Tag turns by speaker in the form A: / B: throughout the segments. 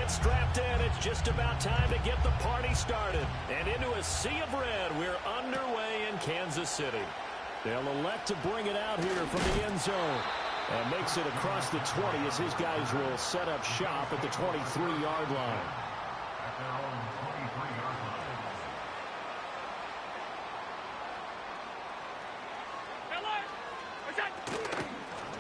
A: get strapped in. It's just about time to get the party started. And into a sea of red, we're underway in Kansas City. They'll elect to bring it out here from the end zone. And makes it across the 20 as his guys will set up shop at the 23-yard line.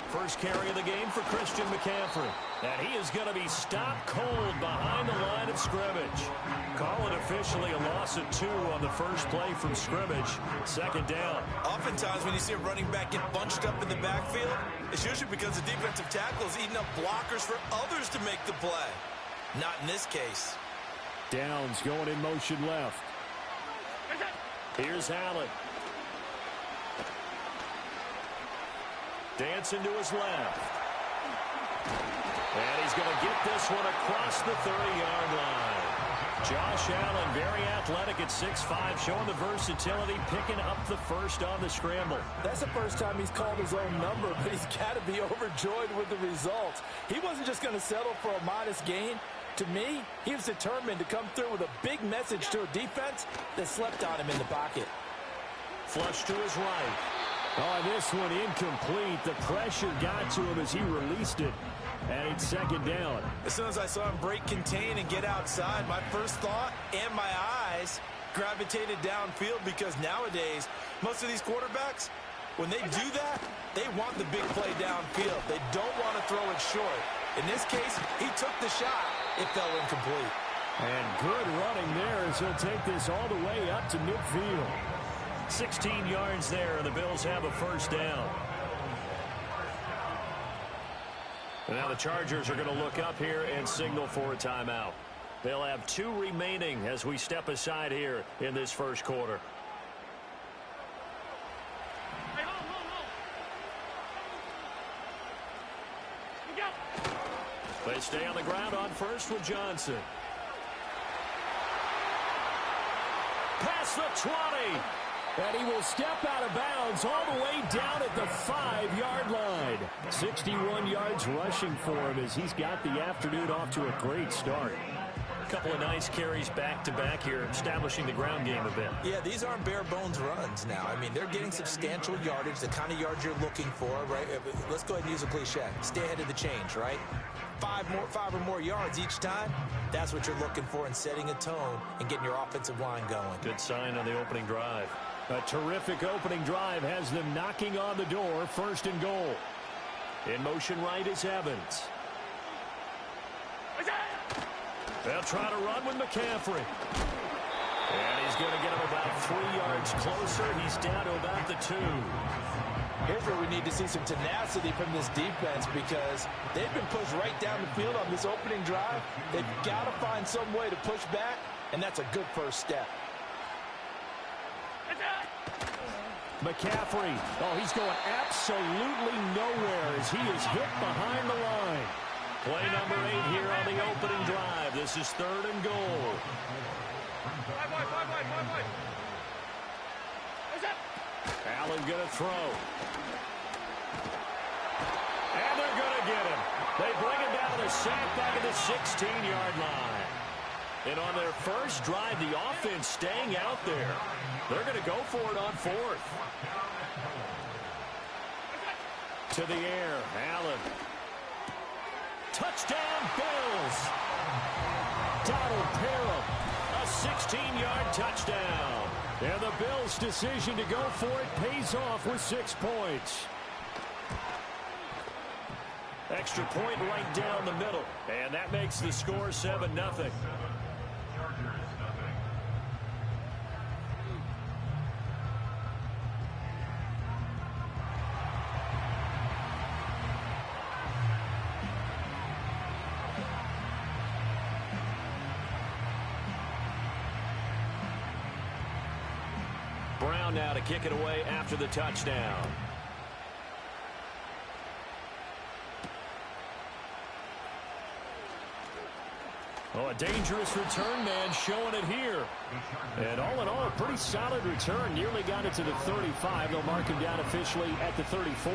A: First carry of the game for Christian McCaffrey. And he is going to be stopped cold behind the line of scrimmage. Call it officially a loss of 2 on the first play from scrimmage. Second down.
B: Oftentimes when you see a running back get bunched up in the backfield, it's usually because the defensive tackle is eating up blockers for others to make the play. Not in this case.
A: Downs going in motion left. Here's Allen. Dancing to his left. And he's going to get this one across the 30-yard line. Josh Allen, very athletic at 6'5", showing the versatility, picking up the first on the scramble.
C: That's the first time he's called his own number, but he's got to be overjoyed with the results. He wasn't just going to settle for a modest gain. To me, he was determined to come through with a big message to a defense that slept on him in the pocket.
A: Flush to his right. Oh, this one incomplete. The pressure got to him as he released it. And it's second down.
B: As soon as I saw him break contain and get outside, my first thought and my eyes gravitated downfield, because nowadays, most of these quarterbacks, when they do that, they want the big play downfield. They don't want to throw it short. In this case, he took the shot. It fell incomplete.
A: And good running there as he'll take this all the way up to midfield. 16 yards there, and the Bills have a first down. And now the Chargers are going to look up here and signal for a timeout. They'll have 2 remaining as we step aside here in this first quarter. They stay on the ground on first with Johnson. Past the 20. And he will step out of bounds all the way down at the 5-yard line. 61 yards rushing for him as he's got the afternoon off to a great start. A couple of nice carries back-to-back here, establishing the ground game a bit.
B: Yeah, these aren't bare-bones runs now. I mean, they're getting substantial yardage, the kind of yards you're looking for, right? Let's go ahead and use a cliche. Stay ahead of the change, right? 5 or more yards each time. That's what you're looking for in setting a tone and getting your offensive line going.
A: Good sign on the opening drive. A terrific opening drive has them knocking on the door, first and goal. In motion right is Evans. They'll try to run with McCaffrey. And he's going to get him about 3 yards closer. He's down to about the 2.
C: Here's where we need to see some tenacity from this defense, because they've been pushed right down the field on this opening drive. They've got to find some way to push back, and that's a good first step.
A: McCaffrey. Oh, he's going absolutely nowhere as he is hit behind the line. Play number 8 here on the opening drive. This is 3rd and goal. Allen going to throw. And they're going to get him. They bring him down to sack back at the 16-yard line. And on their first drive, the offense staying out there. They're going to go for it on 4th. To the air, Allen. Touchdown, Bills. Donald Parham, a 16-yard touchdown. And the Bills' decision to go for it pays off with 6 points. Extra point right down the middle. And that makes the score 7-0. Brown now to kick it away after the touchdown. Oh, a dangerous return man showing it here. And all in all, a pretty solid return. Nearly got it to the 35. They'll mark him down officially at the 34.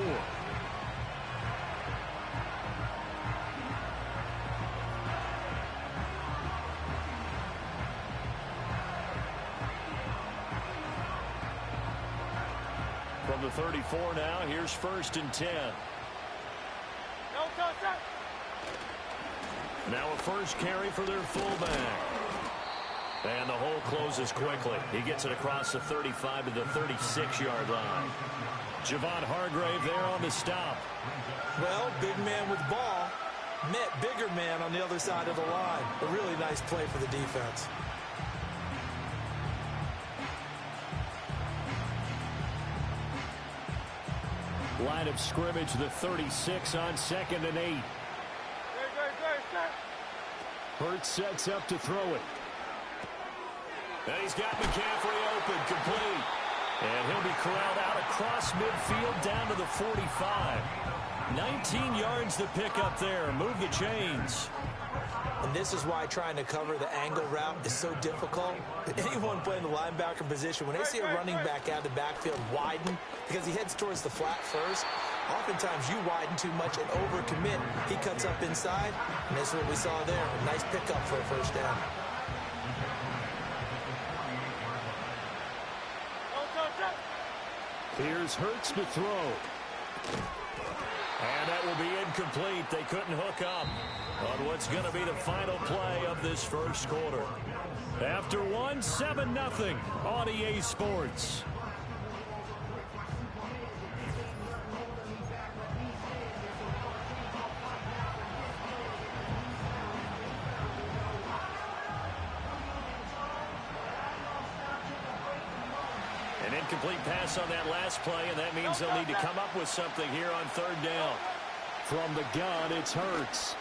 A: From the 34 now, here's 1st and 10. Now a first carry for their fullback. And the hole closes quickly. He gets it across the 35 to the 36-yard line. Javon Hargrave there on the stop.
B: Well, big man with the ball met bigger man on the other side of the line. A really nice play for the defense.
A: Line of scrimmage, the 36 on 2nd and 8. Hurts sets up to throw it. And he's got McCaffrey open, complete. And he'll be corralled out across midfield down to the 45. 19 yards to pick up there. Move the chains.
B: And this is why trying to cover the angle route is so difficult. Anyone playing the linebacker position, when they see a running back out of the backfield widen, because he heads towards the flat first, oftentimes you widen too much and overcommit. He cuts up inside, and that's what we saw there. A nice pickup for a first down.
A: Here's Hurts to throw. And that will be incomplete. They couldn't hook up on what's going to be the final play of this first quarter. After one, 7-0 on EA Sports. An incomplete pass on that last play, and that means they'll need to come up with something here on 3rd down. From the gun, it's Hurts.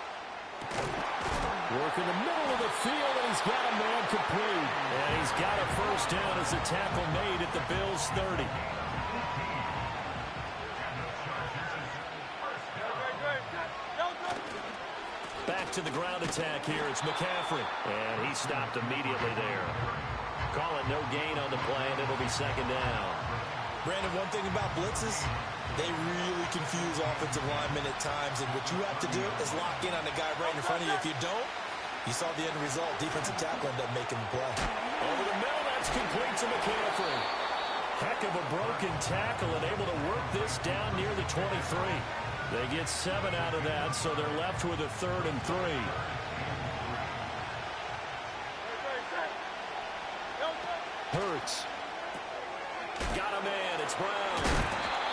A: Working the middle of the field, and he's got a man complete. And he's got a first down as the tackle made at the Bills' 30. Back to the ground attack here. It's McCaffrey. And he stopped immediately there. Call it no gain on the play, and it'll be 2nd down.
B: Brandon, one thing about blitzes, they really confuse offensive linemen at times, and what you have to do is lock in on the guy right in front of you. If you don't, you saw the end result. Defensive tackle ended up making the play.
A: Over the middle, that's complete to McCaffrey. Heck of a broken tackle and able to work this down near the 23. They get 7 out of that, so they're left with a 3rd and 3. Hurts. Got a man. It's Brown.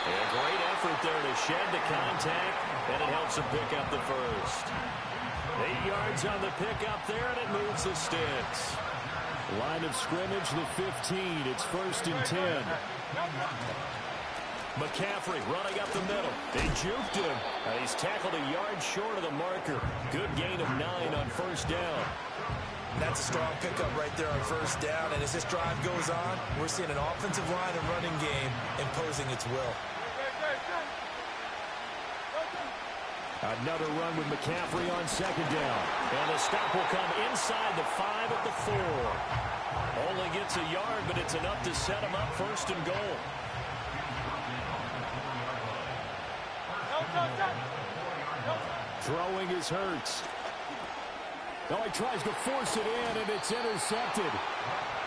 A: And a great effort there to shed the contact, and it helps him pick up the first. 8 yards on the pickup there, and it moves the sticks. Line of scrimmage, the 15. It's 1st and 10. McCaffrey running up the middle. They juked him. He's tackled a yard short of the marker. Good gain of 9 on 1st down.
B: That's a strong pickup right there on 1st down. And as this drive goes on, we're seeing an offensive line and running game imposing its will.
A: Another run with McCaffrey on 2nd down. And the stop will come inside the 5 at the 4. Only gets a yard, but it's enough to set him up 1st and goal. Throwing is Hurts. Now he tries to force it in, and it's intercepted.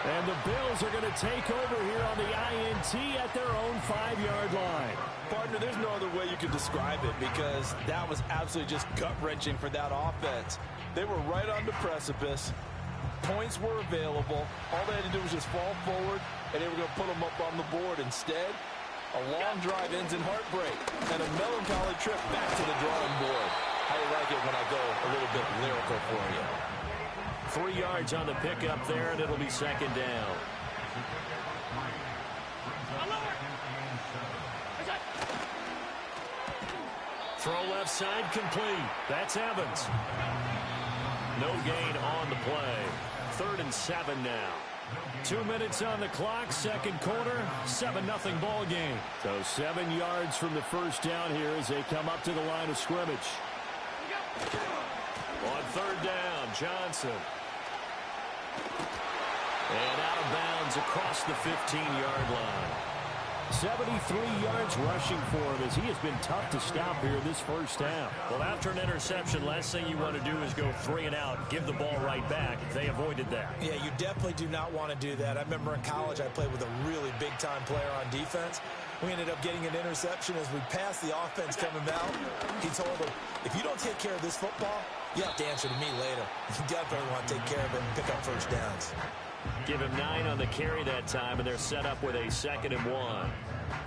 A: And the Bills are going to take over here on the INT at their own 5-yard line.
C: Partner, there's no other way you can describe it, because that was absolutely just gut-wrenching for that offense. They were right on the precipice. Points were available. All they had to do was just fall forward, and they were going to put them up on the board. Instead, a long drive ends in heartbreak and a melancholy trip back to the drawing board. How you like it when I go a little bit lyrical for you.
A: 3 yards on the pickup there, and it'll be 2nd down. Throw left side complete. That's Evans. No gain on the play. 3rd and 7 now. 2 minutes on the clock, 2nd quarter, 7-0 ball game. So 7 yards from the first down here as they come up to the line of scrimmage. On 3rd down, Johnson. And out of bounds across the 15-yard line. 73 yards rushing for him as he has been tough to stop here this first half. Well, after an interception, last thing you want to do is go 3 and out, give the ball right back. They avoided that.
B: Yeah, you definitely do not want to do that. I remember in college I played with a really big-time player on defense. We ended up getting an interception as we passed the offense coming out. He told them, if you don't take care of this football, you have to answer to me later. You definitely want to take care of it and pick up first downs.
A: Give him 9 on the carry that time, and they're set up with a 2nd and 1.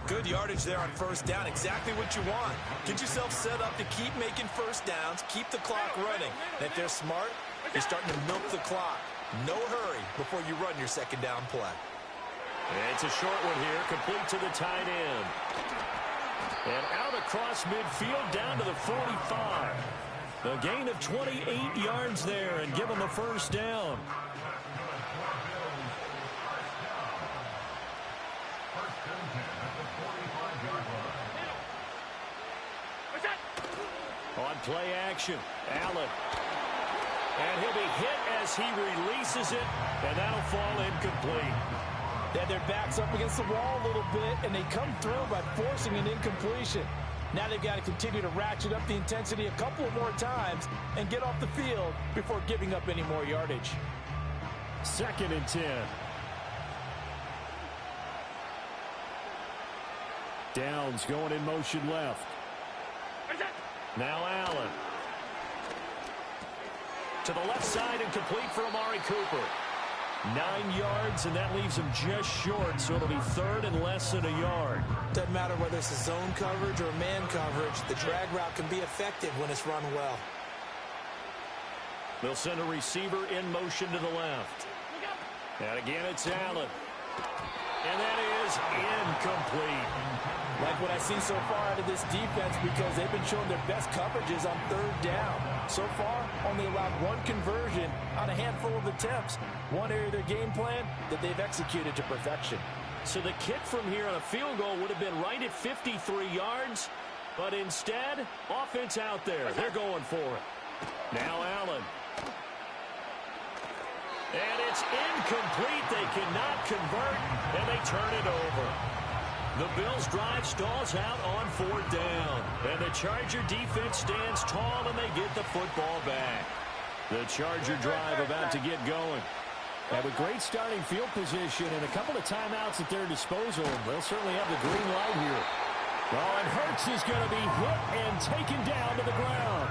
B: Good yardage there on first down. Exactly what you want. Get yourself set up to keep making first downs, keep the clock running. And if they're smart, you're starting to milk the clock. No hurry before you run your second down play.
A: It's a short one here, complete to the tight end. And out across midfield down to the 45. A gain of 28 yards there and give them a first down. On play action, Allen. And he'll be hit as he releases it, and that'll fall incomplete.
C: They had their backs up against the wall a little bit, and they come through by forcing an incompletion. Now they've got to continue to ratchet up the intensity a couple more times and get off the field before giving up any more yardage.
A: 2nd and 10. Downs going in motion left. Now Allen. To the left side and complete for Amari Cooper. 9 yards, and that leaves him just short, so it'll be 3rd and less than a yard.
B: Doesn't matter whether it's a zone coverage or man coverage. The drag route can be effective when it's run well.
A: They'll send a receiver in motion to the left. And again, it's Allen. And that is incomplete.
C: Like what I've seen so far out of this defense, because they've been showing their best coverages on 3rd down. So far, only allowed 1 conversion on a handful of attempts. One area of their game plan that they've executed to perfection.
A: So the kick from here on a field goal would have been right at 53 yards, but instead, offense out there. They're going for it. Now Allen. And it's incomplete. They cannot convert, and they turn it over. The Bills' drive stalls out on 4th down. And the Charger defense stands tall, and they get the football back. The Charger drive about to get going.
D: And with great starting field position and a couple of timeouts at their disposal, they'll certainly have the green light here. Oh, and Hurts is going to be hit and taken down to the ground.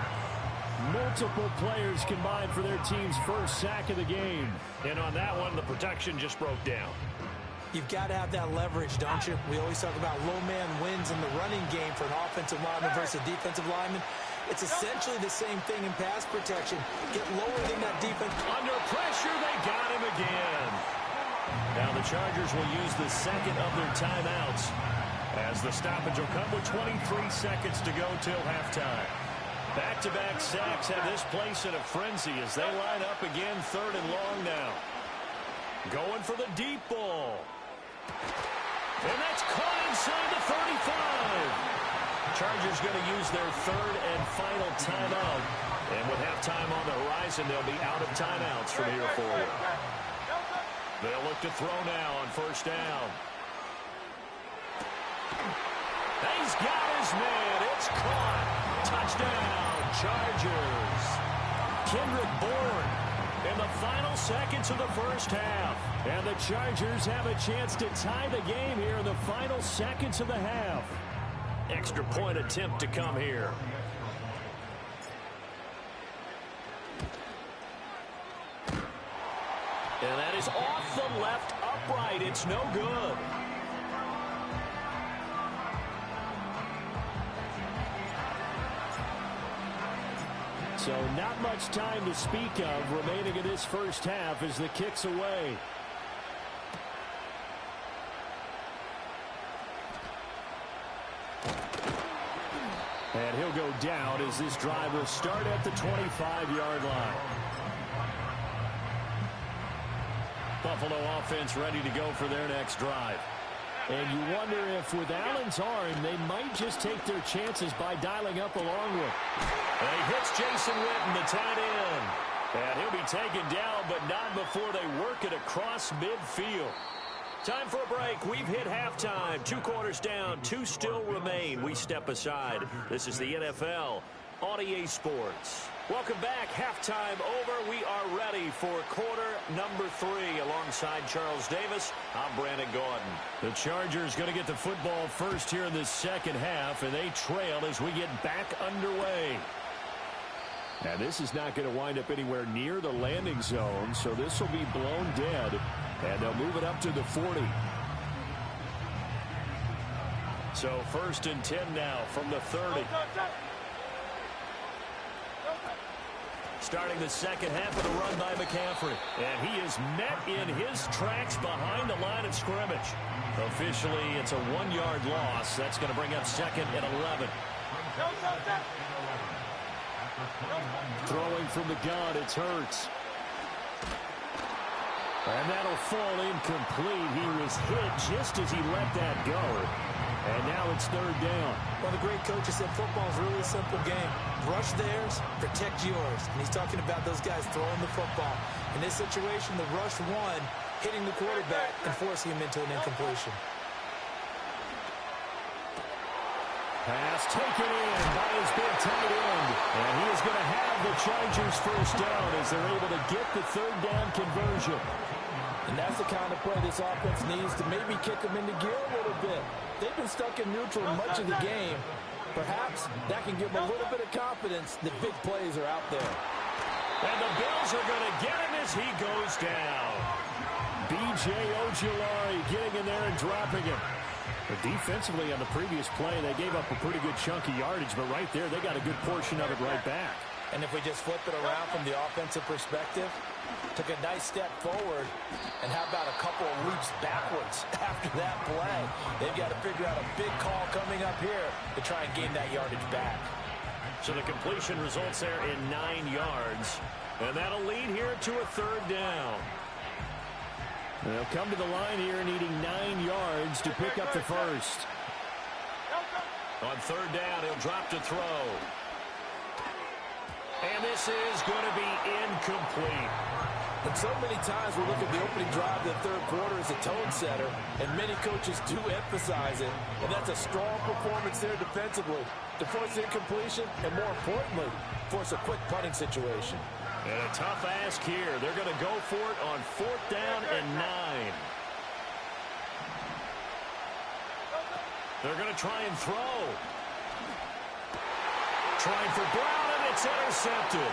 D: Multiple players combined for their team's first sack of the game.
A: And on that one, the protection just broke down.
B: You've got to have that leverage, don't you? We always talk about low man wins in the running game for an offensive lineman versus a defensive lineman. It's essentially the same thing in pass protection. Get lower than that defense.
A: Under pressure, they got him again. Now the Chargers will use the 2nd of their timeouts as the stoppage will come with 23 seconds to go till halftime. Back-to-back sacks have this place in a frenzy as they line up again 3rd and long now. Going for the deep ball. And that's caught inside the 35. Chargers going to use their 3rd and final timeout. And with halftime on the horizon, they'll be out of timeouts from here forward. They'll look to throw now on 1st down. He's got his man. It's caught. Touchdown, Chargers. Kendrick Bourne in the final seconds of the first half. And the Chargers have a chance to tie the game here in the final seconds of the half. Extra point attempt to come here. And that is off the left upright. It's no good.
D: So not much time to speak of remaining in this first half as the kick's away. And he'll go down as this drive will start at the 25-yard line. Buffalo offense ready to go for their next drive. And you wonder if with Allen's arm, they might just take their chances by dialing up a long one.
A: And he hits Jason Witten, the tight end. And he'll be taken down, but not before they work it across midfield. Time for a break. We've hit halftime. 2 quarters down. 2 still remain. We step aside. This is the NFL on EA Sports. Welcome back. Halftime over. We are ready for quarter number 3. Alongside Charles Davis, I'm Brandon Gaudin. The Chargers going to get the football first here in this second half, and they trail as we get back underway. Now, this is not going to wind up anywhere near the landing zone, so this will be blown dead, and they'll move it up to the 40. So 1st and 10 now from the 30. Starting the second half of the run by McCaffrey. And he is met in his tracks behind the line of scrimmage. Officially, it's a 1-yard loss. That's going to bring up 2nd and 11. Throwing from the gun, it's Hurts. And that'll fall incomplete. He was hit just as he let that go. And now it's 3rd down.
C: Well, the great coach said football is really a simple game. Rush theirs, protect yours. And he's talking about those guys throwing the football. In this situation, the rush one, hitting the quarterback and forcing him into an incompletion.
A: Pass taken in by his big tight end. And he is going to have the Chargers first down as they're able to get the 3rd down conversion.
C: And that's the kind of play this offense needs to maybe kick them into gear a little bit. They've been stuck in neutral much of the game. Perhaps that can give them a little bit of confidence that big plays are out there.
A: And the Bills are going to get him as he goes down. B.J. Ojulari getting in there and dropping him. But defensively on the previous play, they gave up a pretty good chunk of yardage, but right there, they got a good portion of it right back.
C: And if we just flip it around from the offensive perspective, took a nice step forward, and how about a couple of leaps backwards after that play? They've got to figure out a big call coming up here to try and gain that yardage back.
A: So the completion results there in 9 yards, and that'll lead here to a 3rd down. They'll come to the line here needing 9 yards to pick up the first. On 3rd down, he'll drop to throw. And this is going to be incomplete.
C: And so many times we look at the opening drive of the 3rd quarter as a tone setter, and many coaches do emphasize it. And that's a strong performance there defensively to force incompletion and, more importantly, force a quick punting situation.
A: And a tough ask here. They're going to go for it on 4th down and 9. They're going to try and throw. Trying for Brown, and it's intercepted.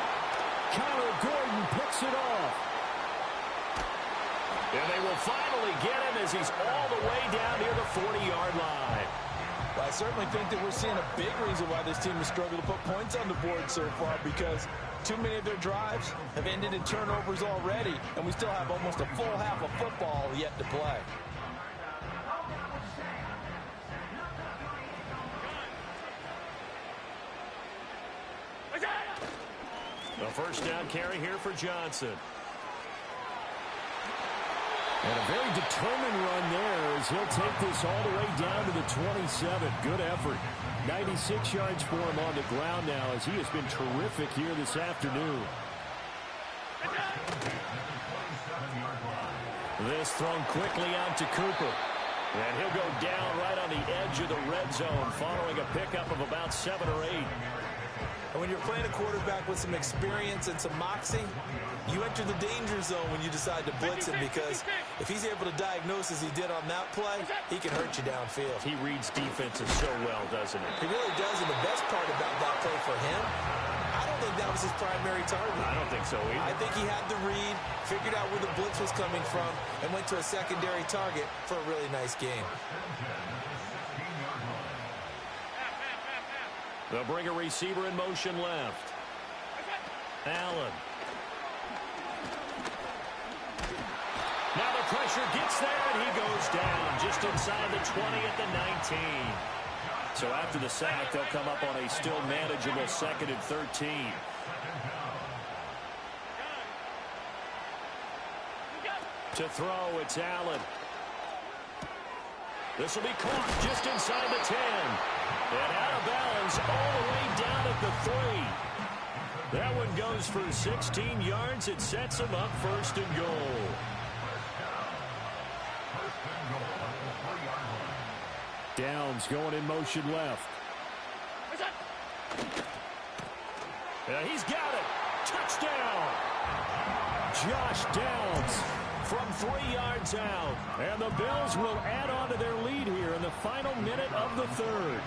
A: Connor Gordon picks it off. And they will finally get him as he's all the way down near the 40-yard line.
C: Well, I certainly think that we're seeing a big reason why this team has struggled to put points on the board so far, because too many of their drives have ended in turnovers already, and we still have almost a full half of football yet to play.
A: A 1st down carry here for Johnson. And a very determined run there as he'll take this all the way down to the 27. Good effort. 96 yards for him on the ground now as he has been terrific here this afternoon. This thrown quickly out to Cooper. And he'll go down right on the edge of the red zone following a pickup of about 7 or 8.
C: And when you're playing a quarterback with some experience and some moxie, you enter the danger zone when you decide to blitz him, because if he's able to diagnose as he did on that play, he can hurt you downfield.
A: He reads defenses so well, doesn't he?
C: He really does, and the best part about that play for him, I don't think that was his primary target.
A: I don't think so either.
C: I think he had the read, figured out where the blitz was coming from, and went to a secondary target for a really nice game.
A: They'll bring a receiver in motion left. Allen. Now the pressure gets there, and he goes down just inside the 20 at the 19. So after the sack, they'll come up on a still manageable 2nd and 13. To throw, it's Allen. This will be caught just inside the 10. And out of bounds all the way down at the 3. That one goes for 16 yards. It sets him up 1st and goal. Downs going in motion left. He's got it. Touchdown. Josh Downs from 3 yards out. And the Bills will add on to their lead here in the final minute of the third.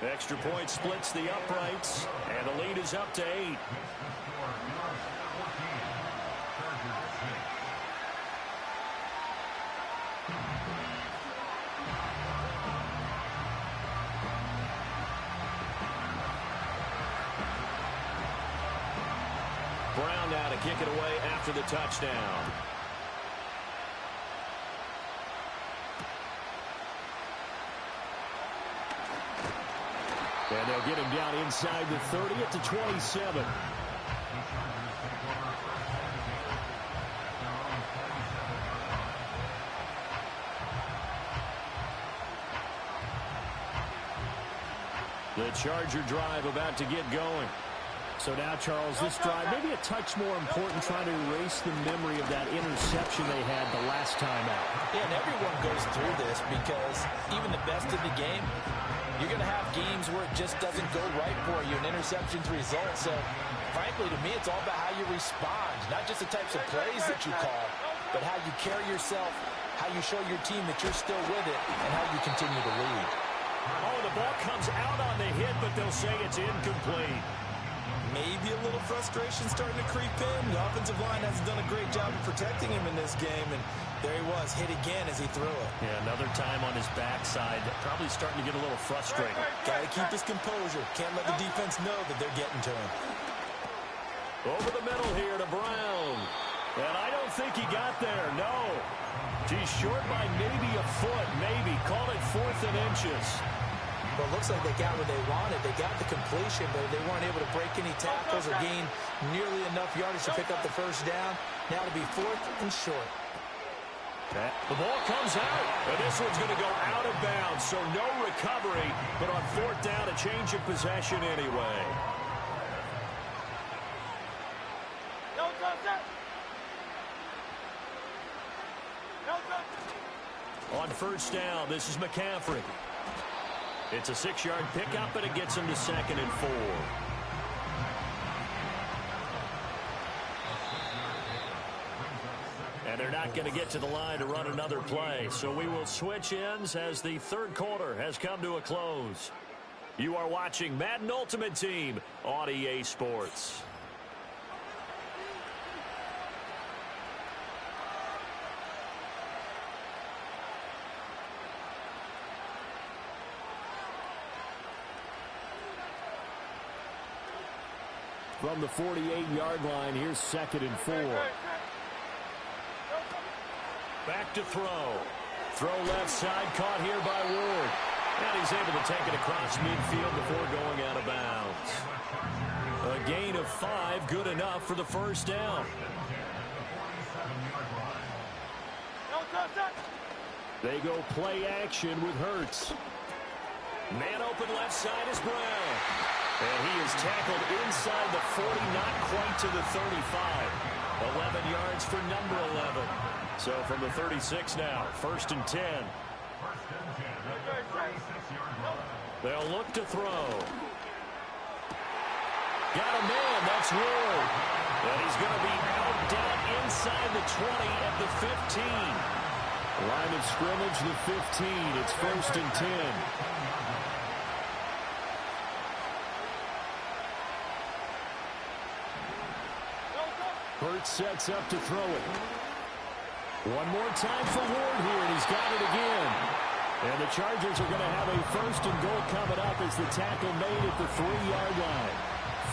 A: Extra point splits the uprights, and the lead is up to 8. Brown now to kick it away after the touchdown. And they'll get him down inside the 30 at the 27. The Charger drive about to get going. So now, Charles, this drive maybe a touch more important, trying to erase the memory of that interception they had the last time out.
C: Yeah, and everyone goes through this because even the best in the game, you're going to have games where it just doesn't go right for you, and interceptions result. So, frankly, to me, it's all about how you respond, not just the types of plays that you call, but how you carry yourself, how you show your team that you're still with it, and how you continue to lead.
A: Oh, the ball comes out on the hit, but they'll say it's incomplete.
B: Maybe a little frustration starting to creep in. The offensive line hasn't done a great job of protecting him in this game, and there he was, hit again as he threw it.
A: Yeah, another time on his backside, probably starting to get a little frustrated.
B: Got to keep his composure. Can't let the defense know that they're getting to him.
A: Over the middle here to Brown. And I don't think he got there, no. He's short by maybe a foot, maybe. Call it 4th and inches.
C: Well, it looks like they got what they wanted. They got the completion, but they weren't able to break any tackles or gain nearly enough yardage to pick up the first down. Now to be 4th and short.
A: The ball comes out, and this one's going to go out of bounds, so no recovery, but on 4th down, a change of possession anyway. On 1st down, this is McCaffrey. It's a 6-yard pickup, and it gets him to 2nd and 4. And they're not going to get to the line to run another play, so we will switch ends as the third quarter has come to a close. You are watching Madden Ultimate Team on EA Sports. From the 48-yard line, here's 2nd and 4. Back to throw. Throw left side, caught here by Ward. And he's able to take it across midfield before going out of bounds. A gain of 5, good enough for the first down. They go play action with Hurts. Man open left side is Brown. And he is tackled inside the 40, not quite to the 35. 11 yards for number 11. So from the 36 now, 1st and 10. They'll look to throw. Got a man, that's Ward. And he's going to be out down inside the 20 at the 15. Line of scrimmage, the 15. It's 1st and 10. Hurts sets up to throw it. One more time for Ward here, and he's got it again. And the Chargers are going to have a 1st and goal coming up as the tackle made at the 3-yard line.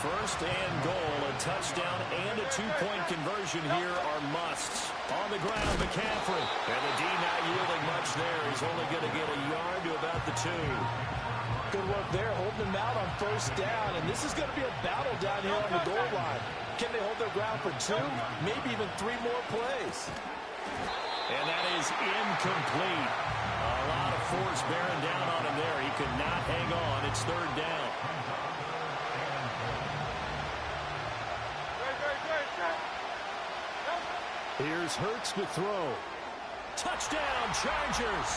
A: 1st and goal, a touchdown and a 2-point conversion here are musts. On the ground, McCaffrey. And the D not yielding much there. He's only going to get a yard to about the 2.
C: Good work there, holding them out on 1st down. And this is going to be a battle down here on the goal line. Can they hold their ground for 2, maybe even 3 more plays?
A: And that is incomplete. A lot of force bearing down on him there. He could not hang on. It's 3rd down. Here's Hurts to throw. Touchdown, Chargers.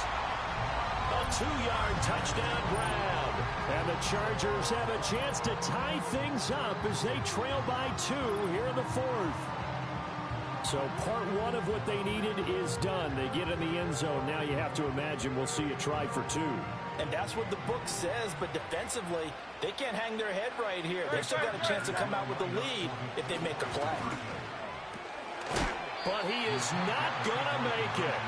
A: A 2-yard touchdown grab. And the Chargers have a chance to tie things up as they trail by 2 here in the 4th. So part 1 of what they needed is done. They get in the end zone. Now you have to imagine we'll see a try for 2.
C: And that's what the book says, but defensively, they can't hang their head right here. They've still got a chance to come out with the lead if they make a play.
A: But he is not going to make it.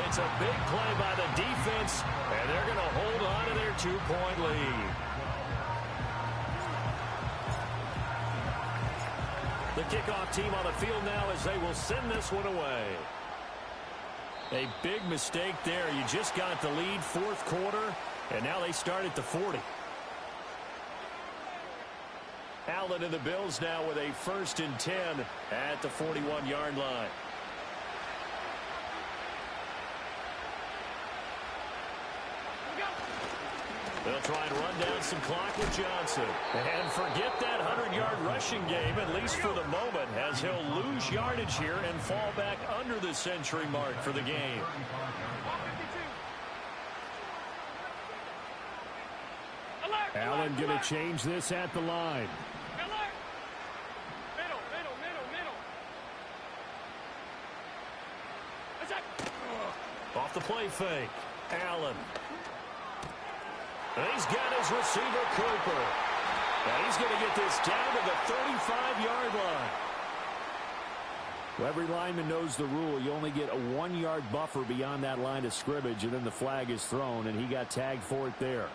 A: It's a big play by the defense, and they're going to hold on to their 2-point lead. The kickoff team on the field now as they will send this one away. A big mistake there. You just got the lead 4th quarter, and now they start at the 40. Allen and the Bills now with a 1st and 10 at the 41-yard line. They'll try and run down some clock with Johnson. And forget that 100-yard rushing game, at least for the moment, as he'll lose yardage here and fall back under the century mark for the game. Allen going to change this at the line. Off the play fake. Allen. And he's got his receiver, Cooper. And he's going to get this down to the 35-yard line. Well, every lineman knows the rule. You only get a 1-yard buffer beyond that line of scrimmage, and then the flag is thrown, and he got tagged for it there.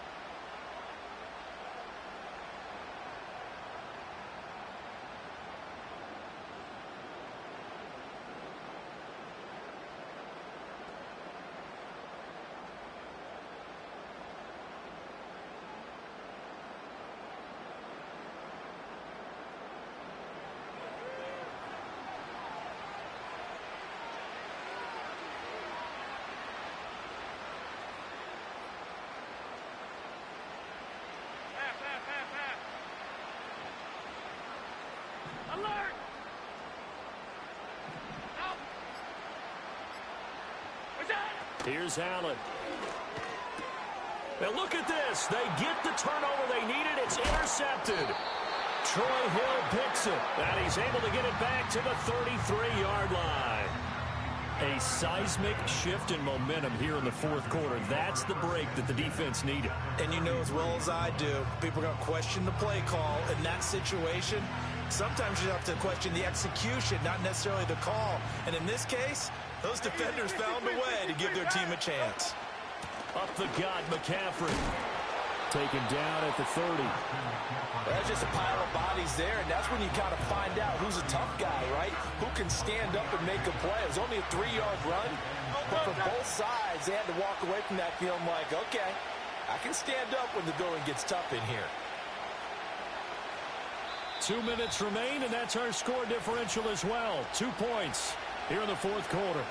A: Here's Allen. Now look at this. They get the turnover they needed. It's intercepted. Troy Hill picks it. And he's able to get it back to the 33-yard line. A seismic shift in momentum here in the 4th quarter. That's the break that the defense needed.
B: And you know as well as I do, people are going to question the play call in that situation. Sometimes you have to question the execution, not necessarily the call. And in this case, those defenders found a way to give their team a chance.
A: Up the gut, McCaffrey. Taken down at the 30.
C: That's just a pile of bodies there, and that's when you kind of find out who's a tough guy, right? Who can stand up and make a play. It was only a 3-yard run, but for both sides, they had to walk away from that feeling like, okay, I can stand up when the going gets tough in here.
A: 2 minutes remain, and that's our score differential as well. 2 points here in the 4th quarter.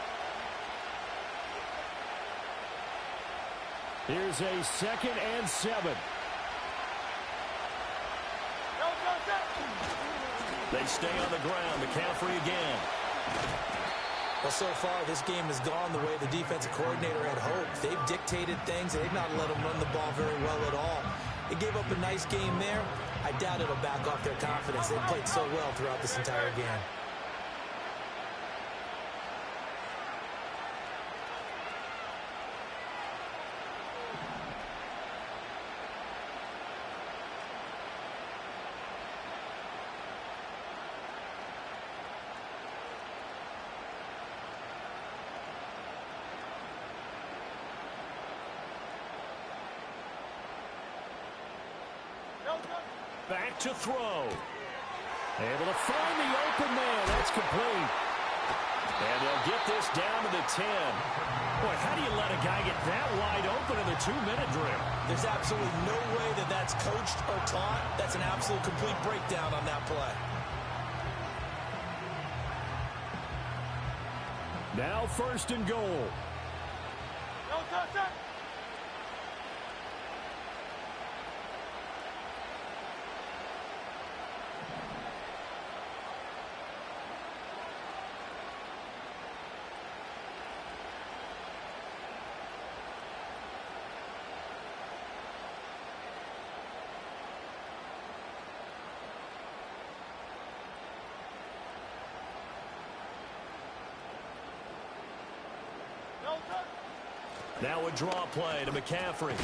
A: Here's a 2nd and 7. They stay on the ground. McCaffrey again.
B: Well, so far, this game has gone the way the defensive coordinator had hoped. They've dictated things. They've not let them run the ball very well at all. They gave up a nice game there. I doubt it'll back off their confidence. They played so well throughout this entire game.
A: Back to throw. Able to find the open man. That's complete. And they'll get this down to the 10. Boy, how do you let a guy get that wide open in the 2-minute drill?
B: There's absolutely no way that that's coached or taught. That's an absolute complete breakdown on that play.
A: Now 1st and goal. Now a draw play to McCaffrey.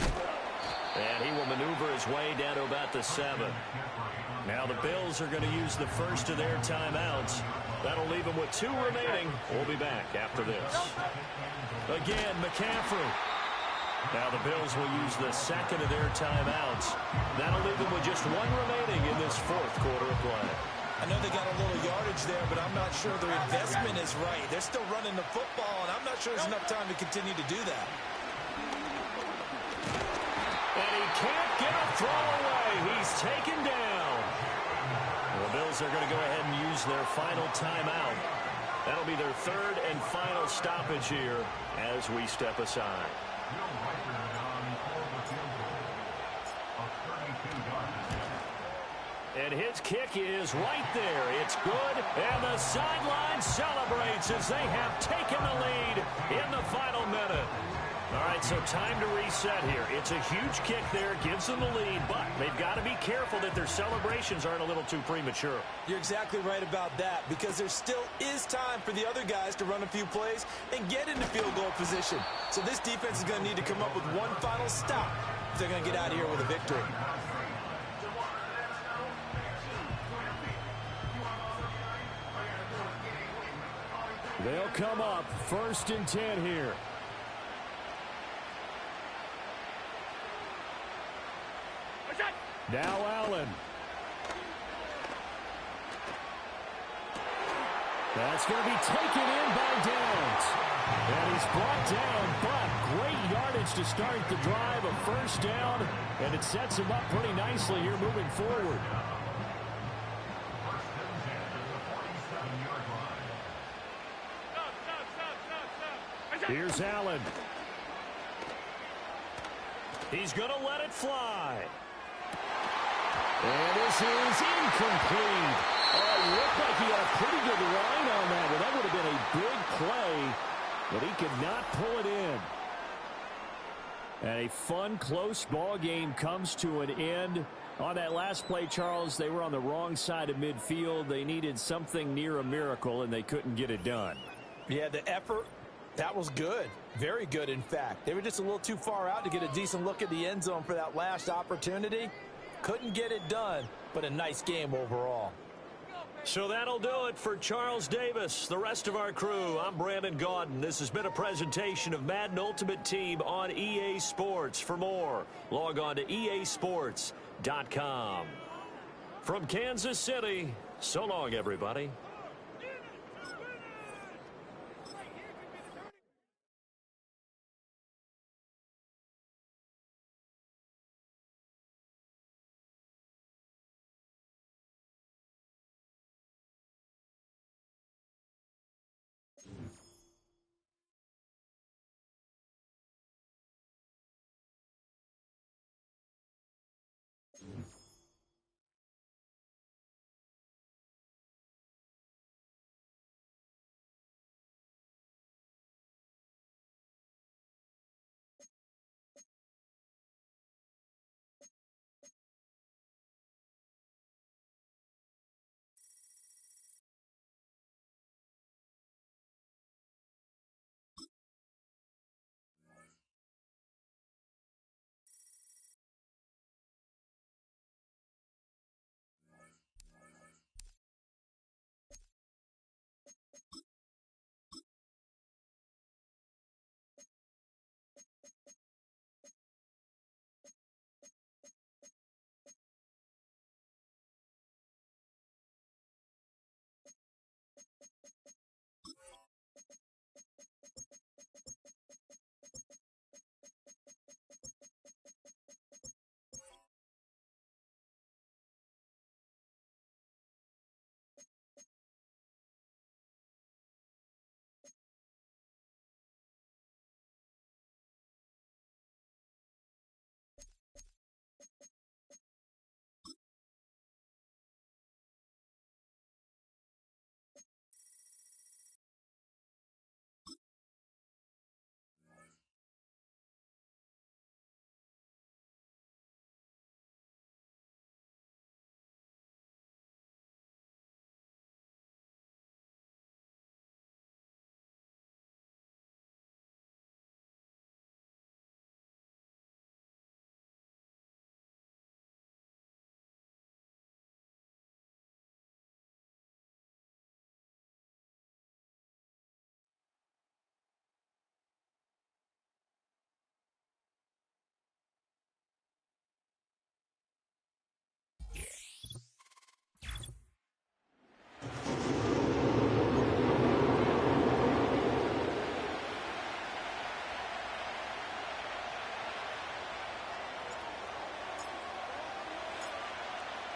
A: And he will maneuver his way down to about the 7. Now the Bills are going to use the first of their timeouts. That'll leave them with 2 remaining. We'll be back after this. Again, McCaffrey. Now the Bills will use the second of their timeouts. That'll leave them with just 1 remaining in this fourth quarter of play.
B: I know they got a little yardage there, but I'm not sure their investment is right. They're still running the football, and I'm not sure there's enough time to continue to do that.
A: And he can't get a throw away. He's taken down. The Bills are going to go ahead and use their final timeout. That'll be their 3rd and final stoppage here as we step aside. And his kick is right there. It's good. And the sideline celebrates as they have taken the lead in the final minute. All right, so time to reset here. It's a huge kick there, gives them the lead, but they've got to be careful that their celebrations aren't a little too premature.
B: You're exactly right about that, because there still is time for the other guys to run a few plays and get into field goal position. So this defense is going to need to come up with one final stop if they're going to get out of here with a victory.
D: They'll come up 1st and 10 here. Now Allen. That's going to be taken in by Downs. And he's brought down, but great yardage to start the drive. A first down, and it sets him up pretty nicely here moving forward. Here's Allen.
A: He's going to let it fly.
D: And this is incomplete. Oh, it looked like he had a pretty good line on that. Well, that would have been a big play, but he could not pull it in. And a fun, close ball game comes to an end. On that last play, Charles, they were on the wrong side of midfield. They needed something near a miracle, and they couldn't get it done.
C: Yeah, the effort, that was good. Very good, in fact. They were just a little too far out to get a decent look at the end zone for that last opportunity. Couldn't get it done, but a nice game overall.
A: So that'll do it for Charles Davis, the rest of our crew. I'm Brandon Gaudin. This has been a presentation of Madden Ultimate Team on EA Sports. For more, log on to easports.com. From Kansas City, so long, everybody.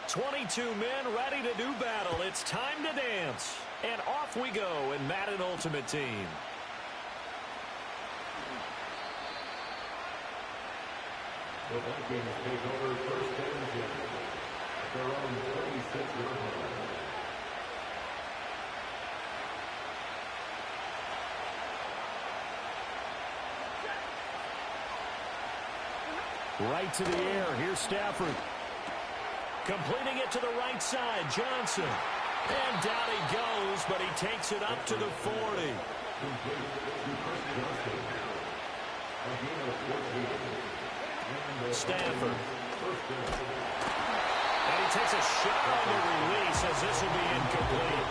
A: 22 men ready to do battle. It's time to dance. And off we go in Madden Ultimate Team.
E: The Vikings take over first and 10 at their own 36-yard line.
A: Right to the air. Here's Stafford. Completing it to the right side. Johnson. And down he goes, but he takes it up to the 40. Stafford. And he takes a shot on the release as this will be incomplete.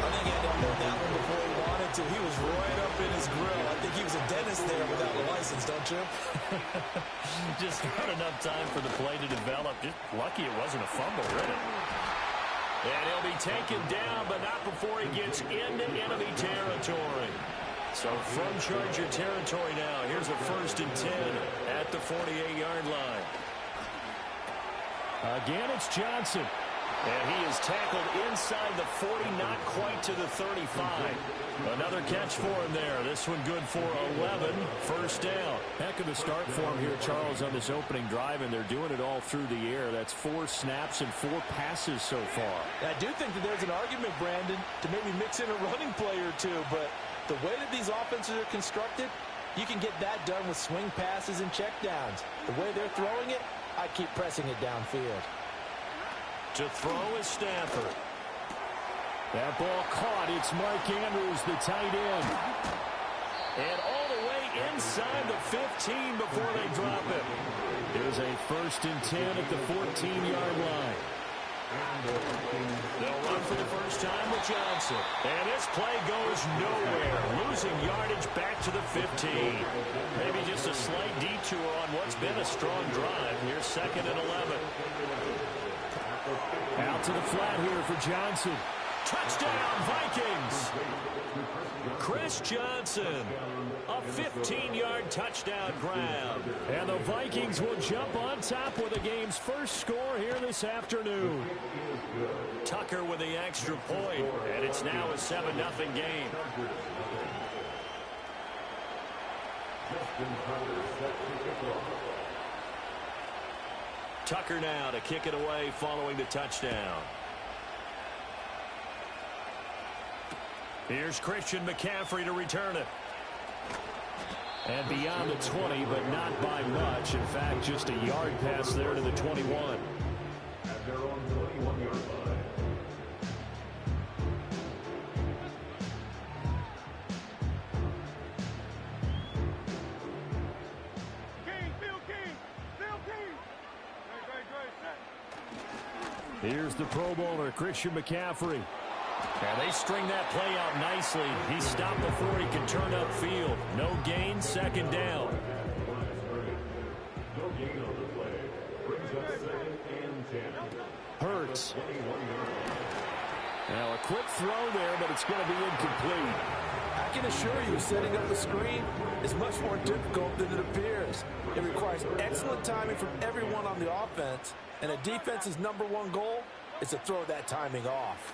B: I think he had to hold that one before he wanted to. He was right up in his grill. I think he was a dentist there without a license, don't you?
A: Just not enough time for the play to develop. Just lucky it wasn't a fumble, really. And he'll be taken down, but not before he gets into enemy territory. So from Charger territory now, here's a 1st and 10 at the 48-yard line. Again, it's Johnson. And he is tackled inside the 40, not quite to the 35. Another catch for him there. This one good for 11, 1st down. Heck of a start for him here, Charles, on this opening drive, and they're doing it all through the air. That's 4 snaps and 4 passes so far.
C: I do think that there's an argument, Brandon, to maybe mix in a running play or two, but the way that these offenses are constructed, you can get that done with swing passes and checkdowns. The way they're throwing it, I keep pressing it downfield.
A: To throw is Stafford. That ball caught. It's Mark Andrews, the tight end. And all the way inside the 15 before they drop it. Here's a 1st and 10 at the 14-yard line. They'll run for the first time with Johnson. And this play goes nowhere. Losing yardage back to the 15. Maybe just a slight detour on what's been a strong drive. Here's 2nd and 11. Out to the flat here for Johnson. Touchdown, Vikings. Chris Johnson. A 15-yard touchdown grab. And the Vikings will jump on top with the game's first score here this afternoon. Tucker with the extra point, and it's now a 7-0 game. Tucker now to kick it away following the touchdown. Here's Christian McCaffrey to return it. And beyond the 20, but not by much. In fact, just a yard pass there to the 21.
E: At their own 21-yard line.
A: Here's the Pro Bowler, Christian McCaffrey. And they string that play out nicely. He stopped before he could turn upfield. No gain, 2nd down.
E: No gain on the play. Brings up 2nd and 10.
A: Hurts. Now a quick throw there, but it's going to be incomplete.
C: I can assure you, setting up the screen is much more difficult than it appears. It requires excellent timing from everyone on the offense, and a defense's #1 goal is to throw that timing off.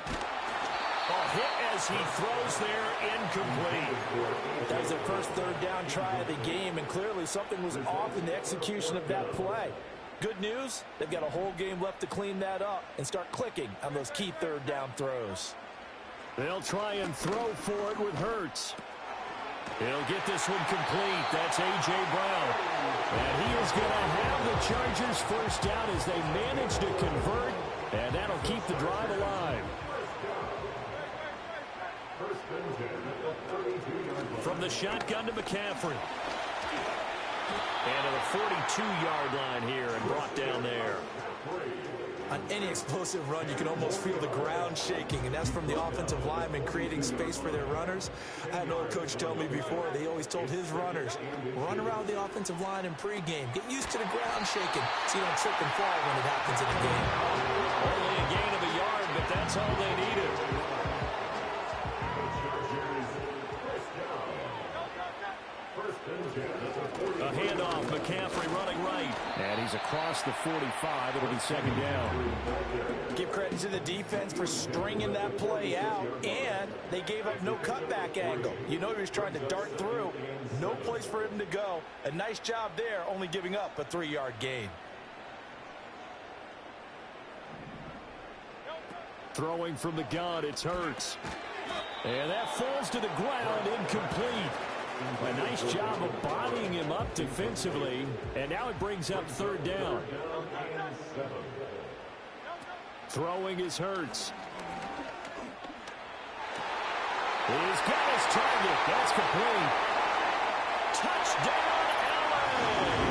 A: A hit as he throws there, incomplete.
C: That was the first 3rd down try of the game, and clearly something was off in the execution of that play. Good news, they've got a whole game left to clean that up and start clicking on those key 3rd down throws.
A: They'll try and throw for it with Hurts. He'll get this one complete. That's A.J. Brown. And he is going to have the Chargers first down as they manage to convert, and that'll keep the drive alive. From the shotgun to McCaffrey. And to the 42-yard line here and brought down there.
B: On any explosive run, you can almost feel the ground shaking, and that's from the offensive linemen creating space for their runners. I had an old coach tell me before, they always told his runners, run around the offensive line in pregame. Get used to the ground shaking so you don't trip and fall when it happens in a game.
A: Only a gain of a yard, but that's all they needed. A handoff. McCaffrey running right.
D: And he's across the 45. It'll be second down.
C: Give credit to the defense for stringing that play out, and they gave up no cutback angle. You know he was trying to dart through. No place for him to go. A nice job there, only giving up a 3-yard gain.
A: Throwing from the gun, it's Hurts. And that falls to the ground, incomplete. A nice job of bodying him up defensively, and now it brings up third down. Throwing is Hurts. He's got his target. That's complete. Touchdown, Allen!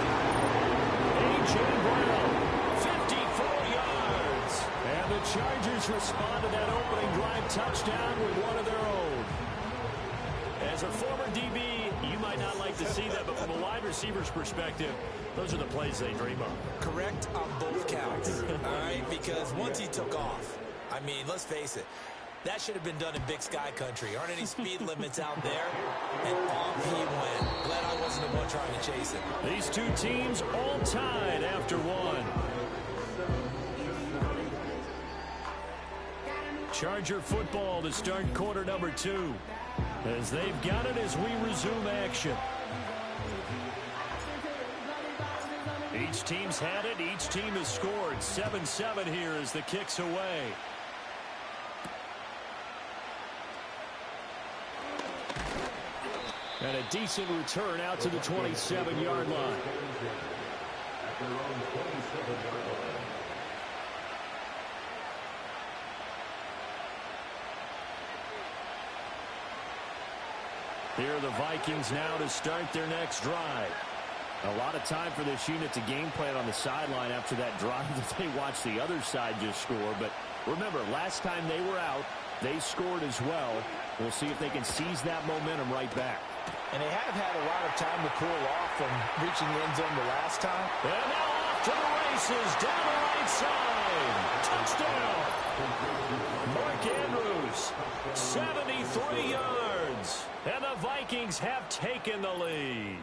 A: A.J. Brown, 54 yards. And the Chargers respond to that opening drive touchdown with one of their own. As a former DB, you might not like to see that, but from a wide receiver's perspective, those are the plays they dream of.
B: Correct on both counts, all right? Because once he took off, I mean, let's face it, that should have been done in Big Sky country. Aren't any speed limits out there? And off he went. Glad I wasn't the one trying to chase him.
A: These two teams all tied after one. Charger football to start quarter number 2. As they've got it as we resume action. Each team's had it. Each team has scored. 7-7 here as the kick's away. And a decent return out to the 27-yard line. Here are the Vikings now to start their next drive. A lot of time for this unit to game plan on the sideline after that drive that they watched the other side just score. But remember, last time they were out, they scored as well. We'll see if they can seize that momentum right back.
C: And they have had a lot of time to cool off from reaching the end zone the last time.
A: And now off to the races, down the right side. Touchdown. Mark Andrews, 73 yards. And the Vikings have taken the lead.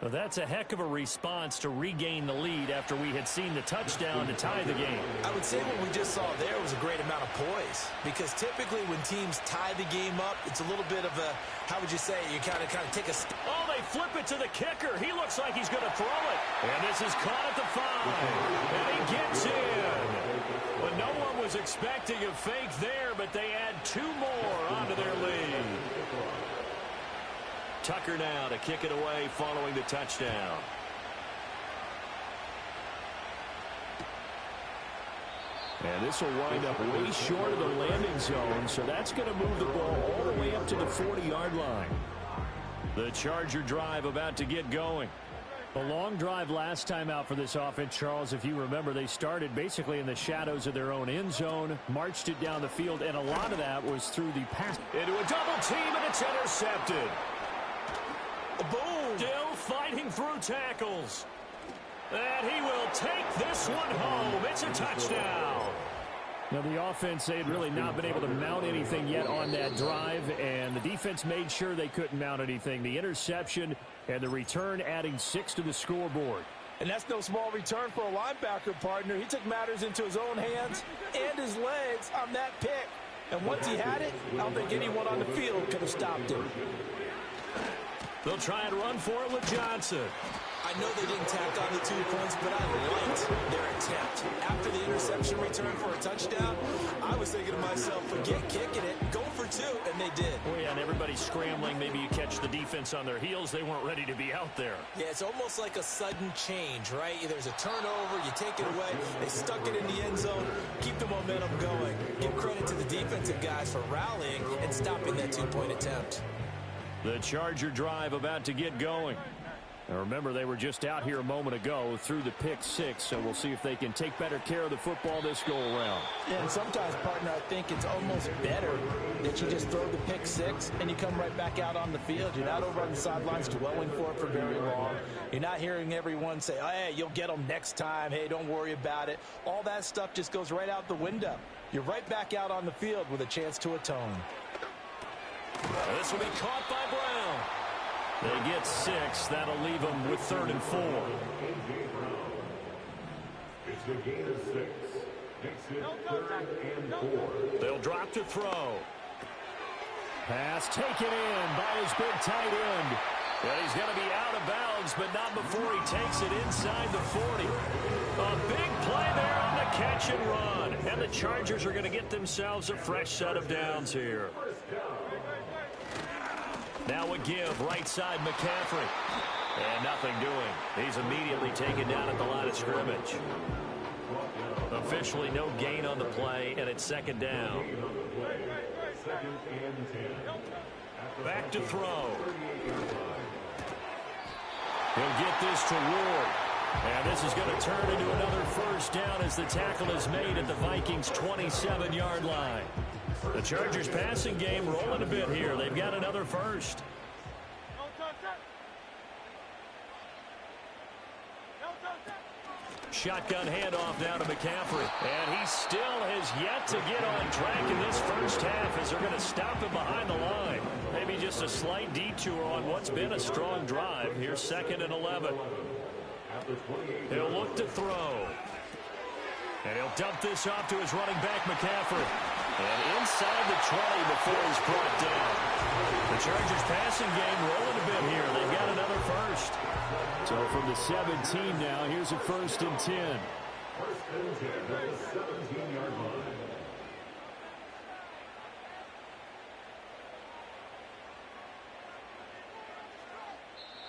A: Well, that's a heck of a response to regain the lead after we had seen the touchdown to tie the game.
B: I would say what we just saw there was a great amount of poise, because typically when teams tie the game up, it's a little bit of a, how would you say, you kind of take a step.
A: Oh, they flip it to the kicker. He looks like he's going to throw it. And this is caught at the 5. And he gets in. But no one was expecting a fake there, but they add 2 more onto their lead. Tucker now to kick it away following the touchdown. And this will wind up way short of the landing zone, so that's going to move the ball all the way up to the 40-yard line. The Charger drive about to get going. A long drive last time out for this offense, Charles. If you remember, they started basically in the shadows of their own end zone, marched it down the field, and a lot of that was through the pass. Into a double team, and it's intercepted. Boom! Still fighting through tackles. And he will take this one home. It's a touchdown. Now, the offense, they had really not been able to mount anything yet on that drive, and the defense made sure they couldn't mount anything. The interception and the return adding 6 to the scoreboard.
C: And that's no small return for a linebacker, partner. He took matters into his own hands and his legs on that pick. And once he had it, I don't think anyone on the field could have stopped him.
A: They'll try and run for it with Johnson.
B: I know they didn't tack on the 2 points, but I liked their attempt. After the interception return for a touchdown, I was thinking to myself, forget kicking it, go for 2, and they did.
A: Oh, yeah, and everybody's scrambling. Maybe you catch the defense on their heels. They weren't ready to be out there.
B: Yeah, it's almost like a sudden change, right? There's a turnover, you take it away, they stuck it in the end zone, keep the momentum going. Give credit to the defensive guys for rallying and stopping that 2-point attempt.
A: The Charger drive about to get going. Now remember, they were just out here a moment ago through the pick 6, so we'll see if they can take better care of the football this go-around.
C: Yeah, and sometimes, partner, I think it's almost better that you just throw the pick 6 and you come right back out on the field. You're not over on the sidelines dwelling for it for very long. You're not hearing everyone say, oh, hey, you'll get them next time. Hey, don't worry about it. All that stuff just goes right out the window. You're right back out on the field with a chance to atone.
A: This will be caught by Brown. They get 6. That'll leave them with 3rd and 4.
E: It's a gain of 6. Makes it 3rd and 4.
A: They'll drop to throw. Pass taken in by his big tight end. And he's going to be out of bounds, but not before he takes it inside the 40. A big play there on the catch and run. And the Chargers are going to get themselves a fresh set of downs here. Now a give, right side McCaffrey. And nothing doing. He's immediately taken down at the line of scrimmage. Officially no gain on the play, and it's 2nd down. Back to throw. He'll get this to Ward. And this is going to turn into another 1st down as the tackle is made at the Vikings' 27-yard line. The Chargers passing game rolling a bit here. They've got another 1st. Shotgun handoff now to McCaffrey. And he still has yet to get on track in this 1st half as they're going to stop him behind the line. Maybe just a slight detour on what's been a strong drive. Here's 2nd and 11. He'll look to throw. And he'll dump this off to his running back, McCaffrey. And inside the 20 before he's brought down. The Chargers passing game rolling a bit here. They've got another 1st.
D: So from the 17 now, here's a 1st and 10.
E: 1st and 10 at the 17-yard line.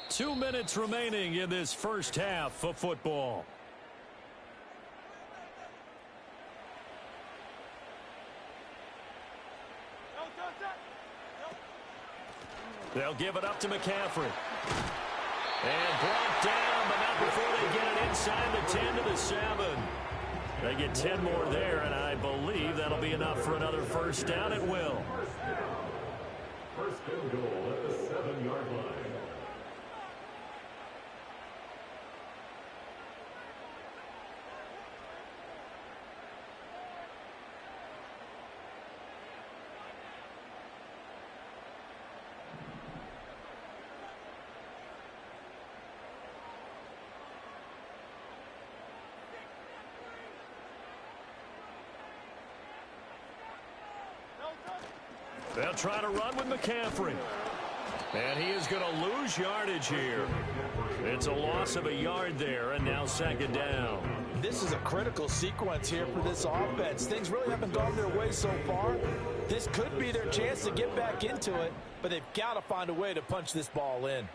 A: Two minutes remaining in this 1st half of football. They'll give it up to McCaffrey. And brought down, but not before they get it inside the 10 to the 7. They get 10 more there, and I believe that'll be enough for another 1st down. It will.
E: 1st and goal at the 7-yard line.
A: They'll try to run with McCaffrey. And he is going to lose yardage here. It's a loss of a yard there, and now 2nd down.
C: This is a critical sequence here for this offense. Things really haven't gone their way so far. This could be their chance to get back into it, but they've got to find a way to punch this ball in.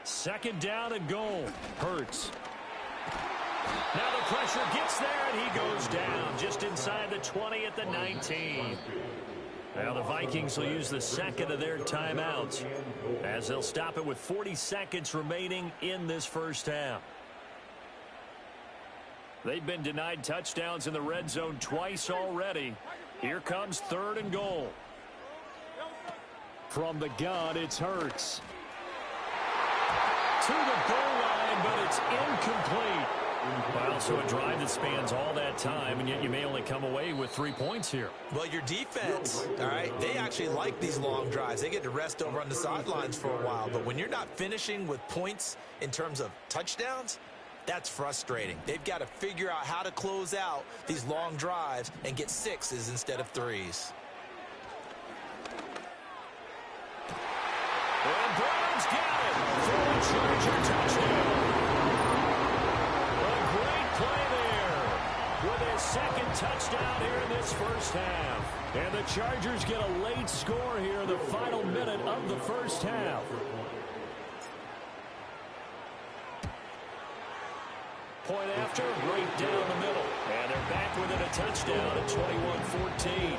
A: Second down and goal. Hurts. Now the pressure gets there, and he goes down just inside the 20 at the 19. Now the Vikings will use the 2nd of their timeouts as they'll stop it with 40 seconds remaining in this 1st half. They've been denied touchdowns in the red zone twice already. Here comes 3rd and goal.
D: From the gun, it's Hurts.
A: To the goal line, but it's incomplete. Well, so a drive that spans all that time, and yet you may only come away with 3 points here.
B: Well, your defense, all right, they actually like these long drives. They get to rest over on the sidelines for a while. But when you're not finishing with points in terms of touchdowns, that's frustrating. They've got to figure out how to close out these long drives and get 6s instead of 3s.
A: And Brown's got it for a Charger touchdown. A great play there with his 2nd touchdown here in this 1st half. And the Chargers get a late score here in the final minute of the 1st half. Point after, right down the middle. And they're back within a touchdown at 21-14.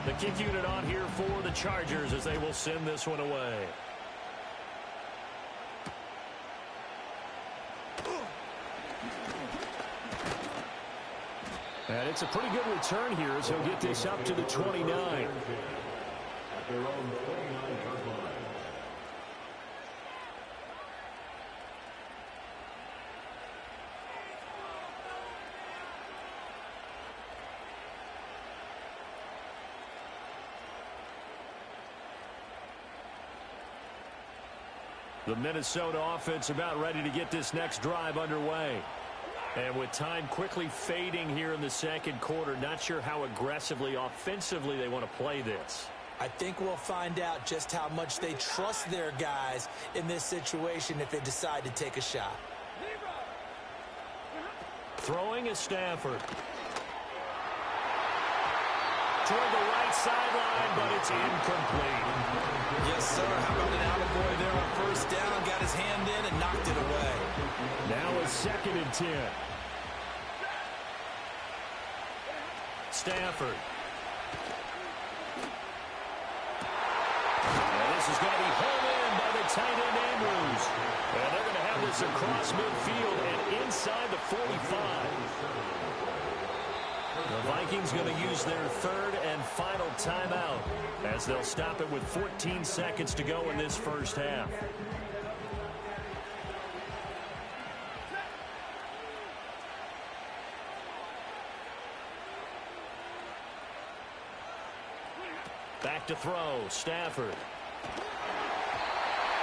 A: The kick unit on here for the Chargers as they will send this one away. it's a pretty good return here as he'll get this up to the 29.
E: At their own 29-yard line.
A: The Minnesota offense about ready to get this next drive underway. And with time quickly fading here in the second quarter, not sure how aggressively, offensively they want to play this.
C: I think we'll find out just how much they trust their guys in this situation if they decide to take a shot.
A: Throwing is Stafford. Toward the right sideline, but it's incomplete.
B: Yes, sir. How about an attaboy there on first down? Got his hand in and knocked it away.
A: Now a 2nd and 10. Stafford. And this is going to be hauled in by the tight end Andrews. And they're going to have this across midfield and inside the 45. The Vikings going to use their 3rd and final timeout as they'll stop it with 14 seconds to go in this first half. Back to throw, Stafford.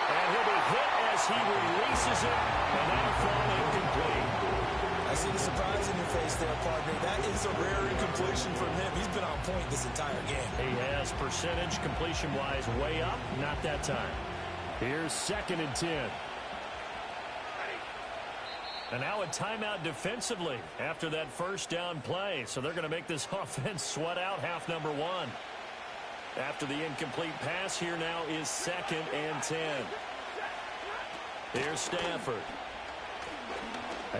A: And he'll be hit as he releases it, and that'll fall incomplete.
C: I see the surprise in your face there, partner. That is a rare incompletion from him. He's been on point this entire game.
A: He has percentage completion-wise way up, not that time. Here's 2nd and 10. And now a timeout defensively after that first down play. So they're going to make this offense sweat out half number 1. After the incomplete pass, here now is 2nd and 10. Here's Stafford.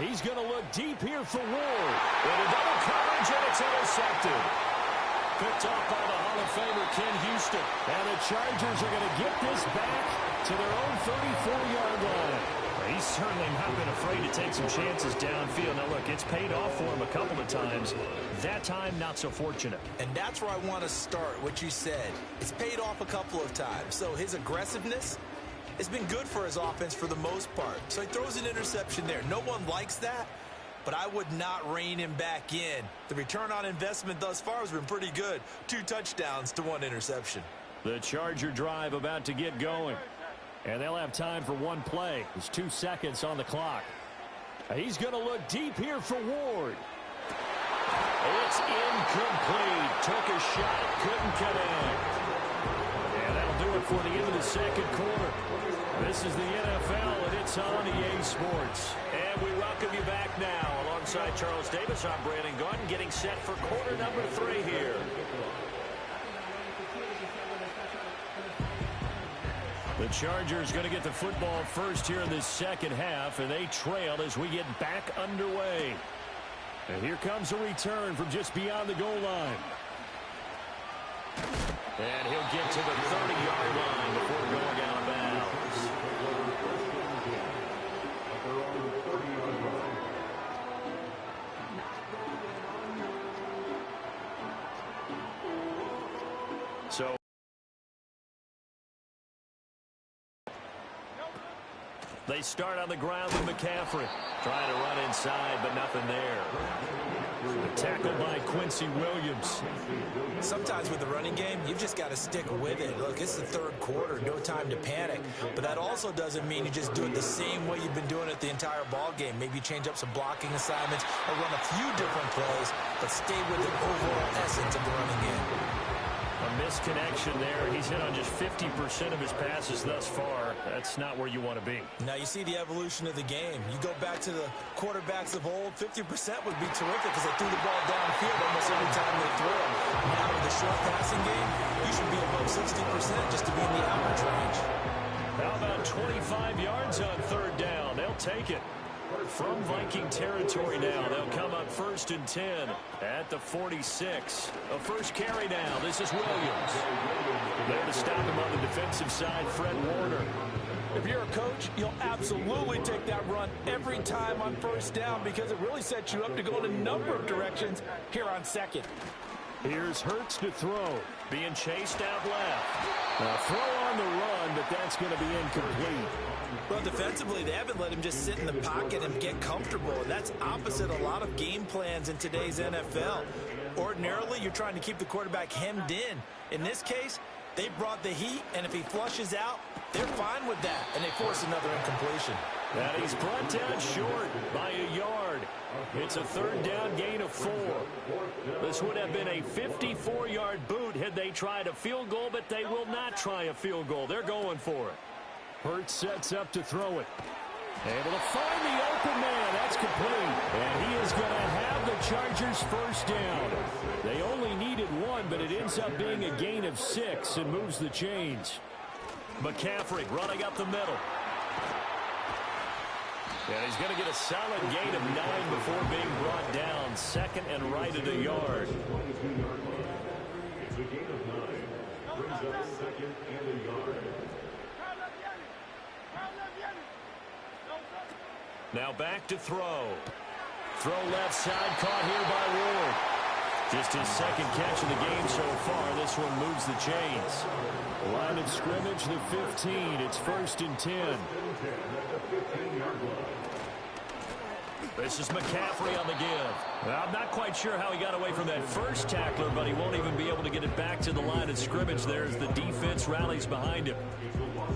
A: He's going to look deep here for Ward. And a double coverage, and it's intercepted. Picked off by the Hall of Famer Ken Houston. And the Chargers are going to get this back to their own 34-yard line. He's certainly not been afraid to take some chances downfield. Now, look, it's paid off for him a couple of times. That time, not so fortunate.
C: And that's where I want to start, what you said. It's paid off a couple of times. So his aggressiveness has been good for his offense for the most part. So he throws an interception there. No one likes that, but I would not rein him back in. The return on investment thus far has been pretty good. 2 touchdowns to 1 interception.
A: The Charger drive about to get going. And they'll have time for 1 play. There's 2 seconds on the clock. He's going to look deep here for Ward. It's incomplete. Took a shot, couldn't connect. And that'll do it for the end of the second quarter. This is the NFL, and it's on EA Sports. And we welcome you back now. Alongside Charles Davis, I'm Brandon Gordon, getting set for quarter number 3 here. The Chargers going to get the football first here in this second half, and they trail as we get back underway. And here comes a return from just beyond the goal line. And he'll get to the 30-yard line before going out of bounds. So they start on the ground with McCaffrey. Trying to run inside, but nothing there. Tackled by Quincy Williams.
C: Sometimes with the running game, you've just got to stick with it. Look, it's the 3rd quarter, no time to panic. But that also doesn't mean you just do it the same way you've been doing it the entire ball game. Maybe change up some blocking assignments or run a few different plays, but stay with the overall essence of the running game.
A: A misconnection there. He's hit on just 50% of his passes thus far. That's not where you want to be.
C: Now you see the evolution of the game. You go back to the quarterbacks of old, 50% would be terrific because they threw the ball downfield almost every time they threw it. Now with the short passing game, you should be above 60% just to be in the average range.
A: How about 25 yards on 3rd down? They'll take it. From Viking territory now, they'll come up 1st and 10 at the 46. A first carry now. This is Williams. There to stop him on the defensive side, Fred Warner.
C: If you're a coach, you'll absolutely take that run every time on first down because it really sets you up to go in a number of directions here on second.
A: Here's Hurts to throw. Being chased out left. A throw on the run, but that's going to be incomplete.
B: Well, defensively, they haven't let him just sit in the pocket and get comfortable. And that's opposite a lot of game plans in today's NFL. Ordinarily, you're trying to keep the quarterback hemmed in. In this case, they brought the heat, and if he flushes out, they're fine with that, and they force another incompletion.
A: And he's brought down short by a yard. It's a third down gain of 4. This would have been a 54-yard boot had they tried a field goal, but they will not try a field goal. They're going for it. Hurts sets up to throw it. Able to find the open man. That's complete. And he is going to have the Chargers first down. They only needed 1, but it ends up being a gain of 6 and moves the chains. McCaffrey running up the middle. And he's going to get a solid gain of 9 before being brought down. Second and right at a yard.
E: It's a gain of 9. Brings up second and a yard.
A: Now back to throw. Throw left side, caught here by Ward. Just his second catch of the game so far. This one moves the chains. Line of scrimmage, the 15. It's 1st and 10. This is McCaffrey on the give. Well, I'm not quite sure how he got away from that first tackler, but he won't even be able to get it back to the line of scrimmage there as the defense rallies behind him.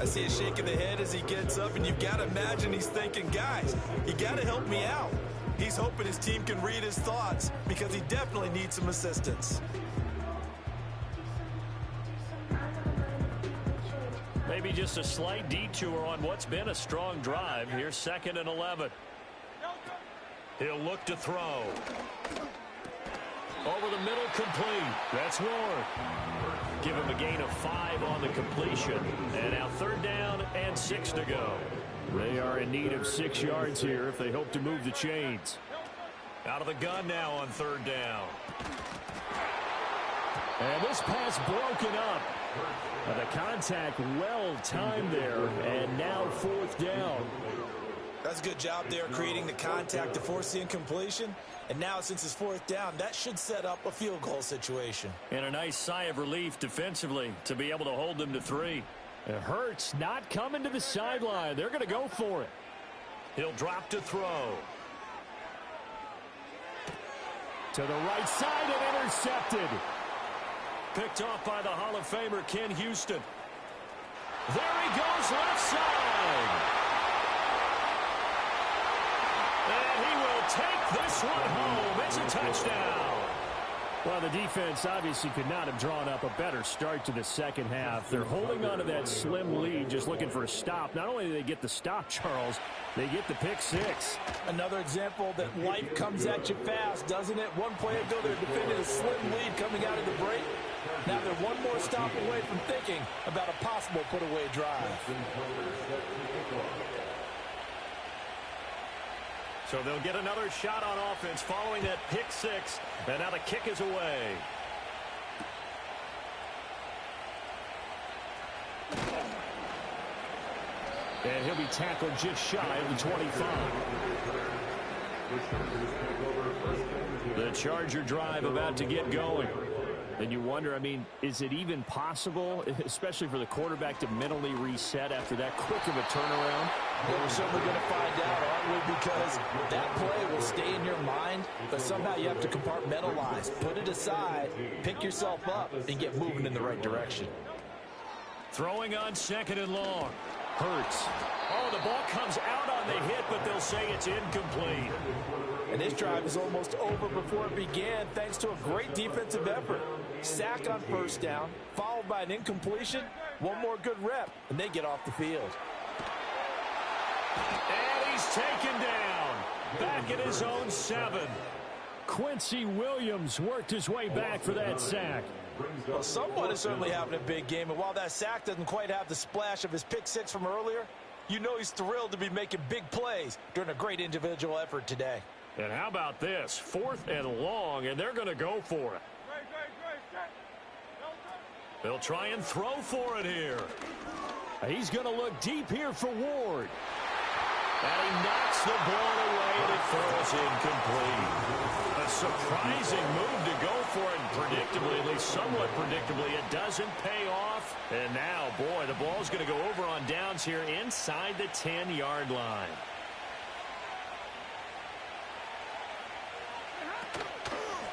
B: I see a shake of the head as he gets up, and you've got to imagine he's thinking, guys, you got to help me out. He's hoping his team can read his thoughts because he definitely needs some assistance.
A: Maybe just a slight detour on what's been a strong drive. Here's 2nd and 11. He'll look to throw. Over the middle, complete. That's Ward. Give him a gain of 5 on the completion. And now 3rd down and 6 to go. They are in need of 6 yards here if they hope to move the chains. Out of the gun now on 3rd down. And this pass broken up. The contact well timed there. And now 4th down.
B: That's a good job there creating the contact to force the incompletion. And now since it's 4th down, that should set up a field goal situation.
A: And a nice sigh of relief defensively to be able to hold them to 3. It hurts not coming to the sideline. They're going to go for it. He'll drop to throw. To the right side and intercepted. Picked off by the Hall of Famer Ken Houston. There he goes left side. And he will take this one home. It's a touchdown. Well, the defense obviously could not have drawn up a better start to the second half. They're holding on to that slim lead, just looking for a stop. Not only do they get the stop, Charles, they get the pick 6.
C: Another example that life comes at you fast, doesn't it? One play ago, they defended a slim lead coming out of the break. Now they're one more stop away from thinking about a possible put-away drive.
A: So they'll get another shot on offense following that pick 6. And now the kick is away. And he'll be tackled just shy of the 25. The Charger drive about to get going. And you wonder, I mean, is it even possible, especially for the quarterback, to mentally reset after that quick of a turnaround?
C: Well, we're certainly going to find out, aren't we? Because that play will stay in your mind, but somehow you have to compartmentalize. Put it aside, pick yourself up, and get moving in the right direction.
A: Throwing on 2nd and long. Hurts. Oh, the ball comes out on the hit, but they'll say it's incomplete.
C: And this drive is almost over before it began thanks to a great defensive effort. Sack on 1st down, followed by an incompletion. One more good rep, and they get off the field.
A: And he's taken down. Back at his own 7. Quincy Williams worked his way back for that sack.
C: Well, someone is certainly having a big game, and while that sack doesn't quite have the splash of his pick 6 from earlier, you know he's thrilled to be making big plays during a great individual effort today.
A: And how about this? 4th and long, and they're going to go for it. They'll try and throw for it here. He's going to look deep here for Ward. And he knocks the ball away, and it throws incomplete. A surprising move to go for it, and predictably, at least somewhat predictably, it doesn't pay off. And now, boy, the ball's going to go over on downs here inside the 10-yard line.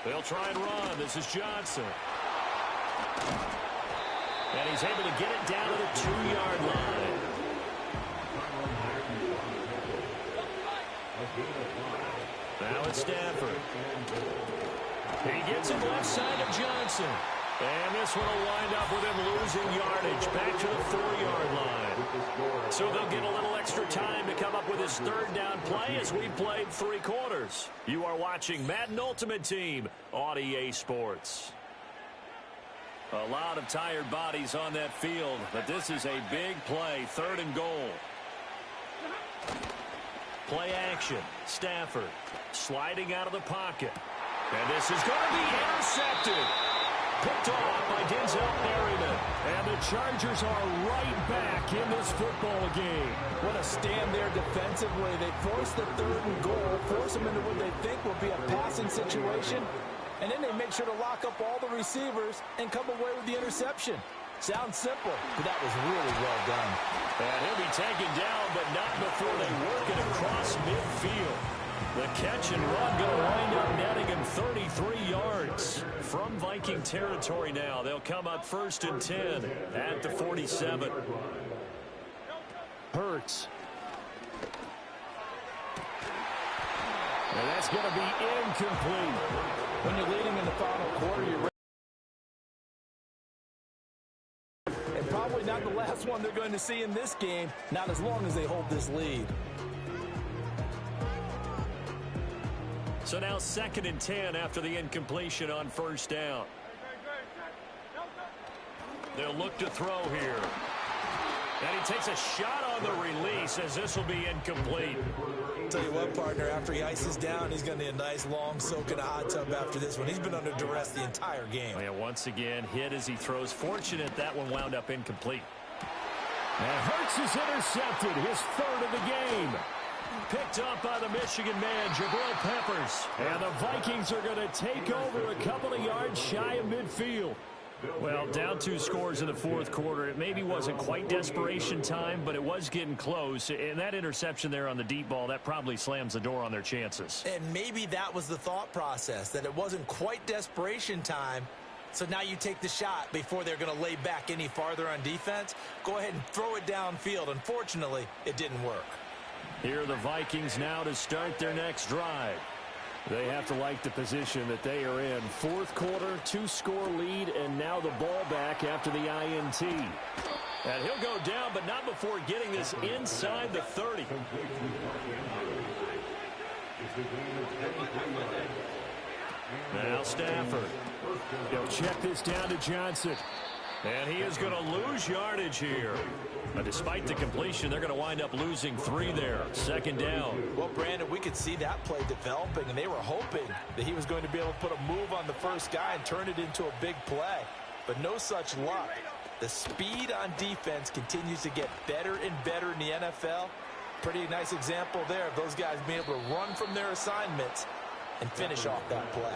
A: They'll try and run. This is Johnson. And he's able to get it down to the 2-yard line. Now it's Stafford. He gets it left side of Johnson. And this one will wind up with him losing yardage back to the 4-yard line. So they'll get a little extra time to come up with his third down play as we played 3 quarters. You are watching Madden Ultimate Team on EA Sports. A lot of tired bodies on that field, but this is a big play, 3rd and goal. Play action. Stafford sliding out of the pocket. And this is going to be intercepted. Picked off by Denzel Perryman. And the Chargers are right back in this football game.
C: What a stand there defensively. They force the 3rd and goal, force them into what they think will be a passing situation, and then they make sure to lock up all the receivers and come away with the interception. Sounds simple, but that was really well done.
A: And he'll be taken down, but not before they work it across midfield. The catch and run going to wind up netting him 33 yards. From Viking territory now, they'll come up 1st and 10 at the 47.
D: Hurts. And that's going to be incomplete.
C: When you're leading in the final quarter, you're and probably not the last one they're going to see in this game, not as long as they hold this lead.
A: So now 2nd and 10 after the incompletion on 1st down. They'll look to throw here. And he takes a shot on the release as this will be incomplete.
B: Tell you what, partner, after he ices down, he's going to need a nice long soak in a hot tub after this one. He's been under duress the entire game.
A: Oh, yeah, once again, hit as he throws. Fortunate that one wound up incomplete.
D: And Hurts is intercepted, his 3rd of the game.
A: Picked up by the Michigan man, Jabril Peppers.
D: And the Vikings are going to take over a couple of yards shy of midfield.
A: Well, down 2 scores in the 4th quarter. It maybe wasn't quite desperation time, but it was getting close. And that interception there on the deep ball, that probably slams the door on their chances.
B: And maybe that was the thought process, that it wasn't quite desperation time. So now you take the shot before they're going to lay back any farther on defense. Go ahead and throw it downfield. Unfortunately, it didn't work.
A: Here are the Vikings now to start their next drive.
D: They have to like the position that they are in. 4th quarter, 2-score lead, and now the ball back after the INT.
A: And he'll go down, but not before getting this inside the 30. Now Stafford.
D: They'll check this down to Johnson.
A: And he is going to lose yardage here. But despite the completion, they're going to wind up losing 3 there. 2nd down.
C: Well, Brandon, we could see that play developing, and they were hoping that he was going to be able to put a move on the first guy and turn it into a big play. But no such luck. The speed on defense continues to get better and better in the NFL. Pretty nice example there of those guys being able to run from their assignments and finish off that play.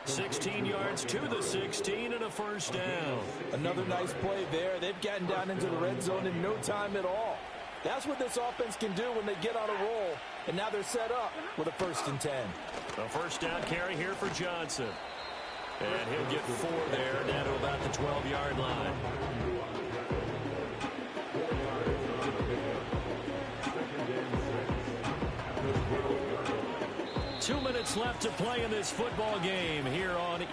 A: 16 yards to the 16 and a 1st down.
C: Another nice play there. They've gotten down into the red zone in no time at all. That's what this offense can do when they get on a roll. And now they're set up with a 1st and 10.
A: A 1st down carry here for Johnson. And he'll get 4 there, down to about the 12-yard line. 2 minutes left to play in this football game here on